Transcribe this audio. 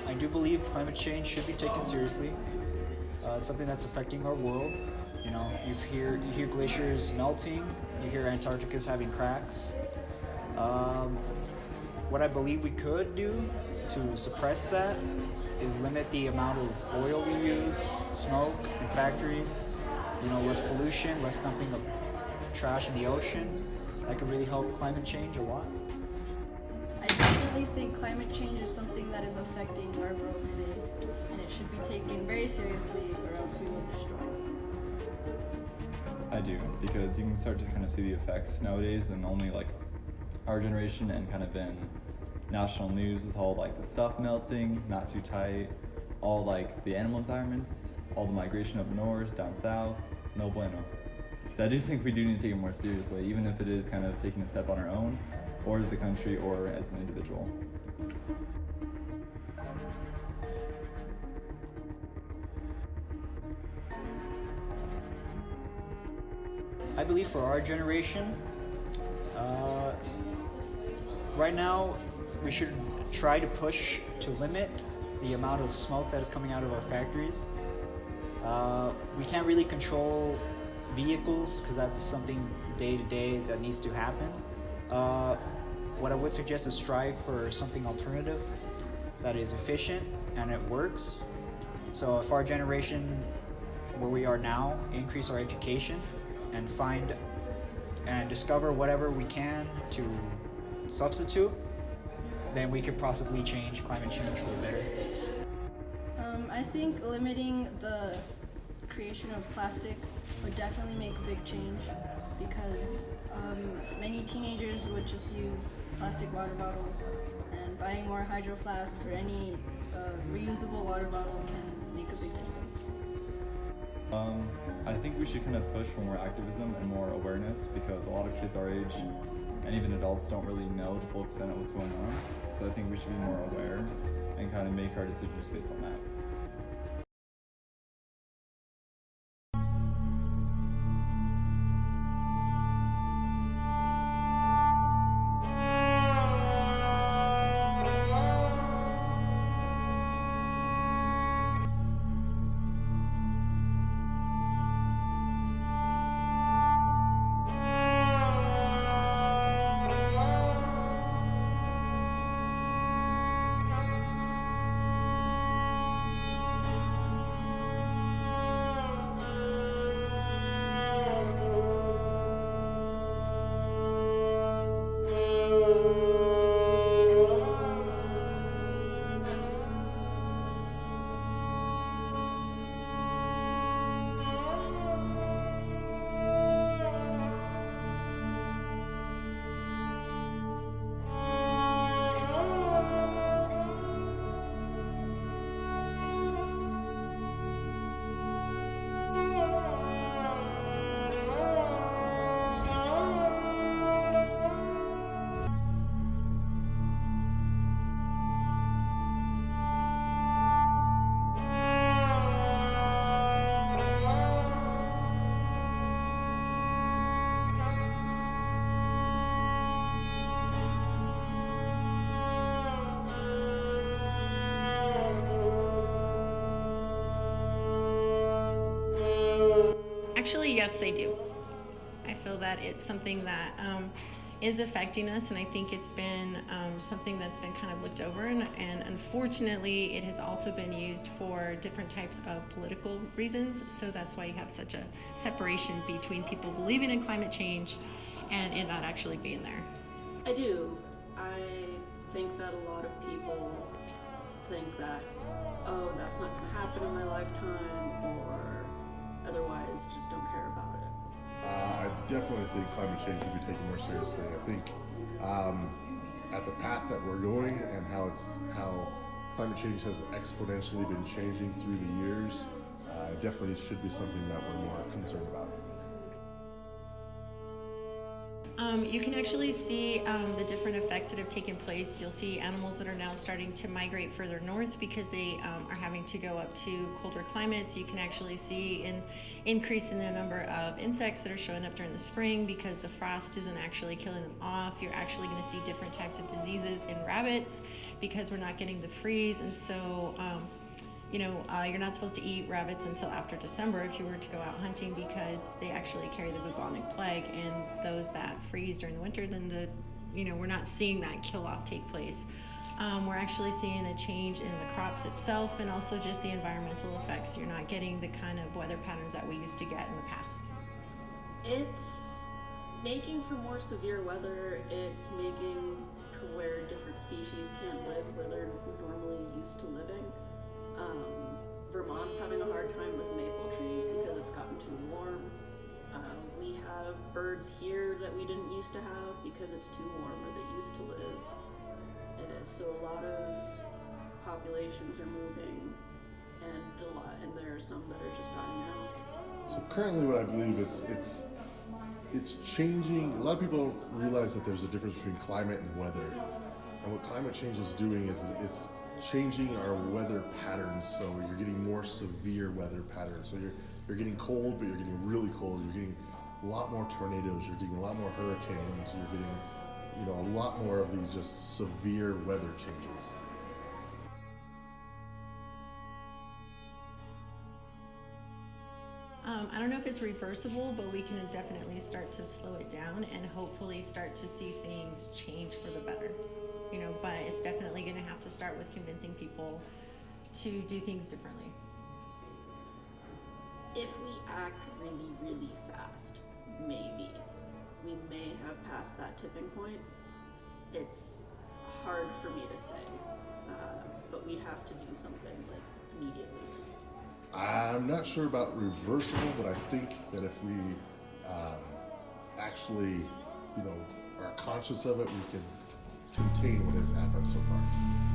I do believe climate change should be taken seriously. It's something that's affecting our world. You know, you hear glaciers melting, you hear Antarctica's having cracks. What I believe we could do to suppress that is limit the amount of oil we use, smoke in factories, you know, less pollution, less dumping of trash in the ocean. That could really help climate change a lot. I definitely think climate change is something that is affecting our world today, and it should be taken very seriously or else we will destroy it. I do, because you can start to kind of see the effects nowadays, and only like our generation and kind of in national news with all like the stuff melting, not too tight, all like the animal environments, all the migration up north, down south, no bueno. So I do think we do need to take it more seriously, even if it is kind of taking a step on our own, or as a country, or as an individual. I believe for our generation, right now we should try to push to limit the amount of smoke that is coming out of our factories. We can't really control vehicles because that's something day to day that needs to happen. What I would suggest is strive for something alternative that is efficient and it works. So if our generation, where we are now, increase our education and find and discover whatever we can to substitute, then we could possibly change climate change for the better. I think limiting the creation of plastic would definitely make a big change, because many teenagers would just use plastic water bottles, and buying more hydro flasks or any reusable water bottle can make a big difference. I think we should kind of push for more activism and more awareness, because a lot of kids our age and even adults don't really know the full extent of what's going on. So I think we should be more aware and kind of make our decisions based on that. Actually, yes, they do. I feel that it's something that is affecting us, and I think it's been something that's been kind of looked over, and unfortunately it has also been used for different types of political reasons. So that's why you have such a separation between people believing in climate change and it not actually being there. I do. I think that a lot of people think that, oh, that's not going to happen in my lifetime, or otherwise just don't care about it. I definitely think climate change should be taken more seriously. I think at the path that we're going and how climate change has exponentially been changing through the years, definitely should be something that we're more concerned about. You can actually see the different effects that have taken place. You'll see animals that are now starting to migrate further north because they are having to go up to colder climates. You can actually see an increase in the number of insects that are showing up during the spring because the frost isn't actually killing them off. You're actually going to see different types of diseases in rabbits because we're not getting the freeze, and so you're not supposed to eat rabbits until after December if you were to go out hunting because they actually carry the bubonic plague, and those that freeze during the winter, then we're not seeing that kill off take place. We're actually seeing a change in the crops itself and also just the environmental effects. You're not getting the kind of weather patterns that we used to get in the past. It's making for more severe weather. It's making to where different species can't live where they're normally used to living. Vermont's having a hard time with maple trees because it's gotten too warm. We have birds here that we didn't used to have because it's too warm where they used to live. So a lot of populations are moving, and there are some that are just dying out. So currently, what I believe it's changing. A lot of people don't realize that there's a difference between climate and weather, and what climate change is doing is it's changing our weather patterns. So you're getting more severe weather patterns. So you're getting cold, but you're getting really cold. You're getting a lot more tornadoes. You're getting a lot more hurricanes. You're getting a lot more of these just severe weather changes. I don't know if it's reversible, but we can definitely start to slow it down and hopefully start to see things change for the better. But it's definitely going to have to start with convincing people to do things differently. If we act really, really fast, maybe we may have passed that tipping point. It's hard for me to say, but we'd have to do something immediately. I'm not sure about reversible, but I think that if we actually, are conscious of it, we can contain what has happened so far.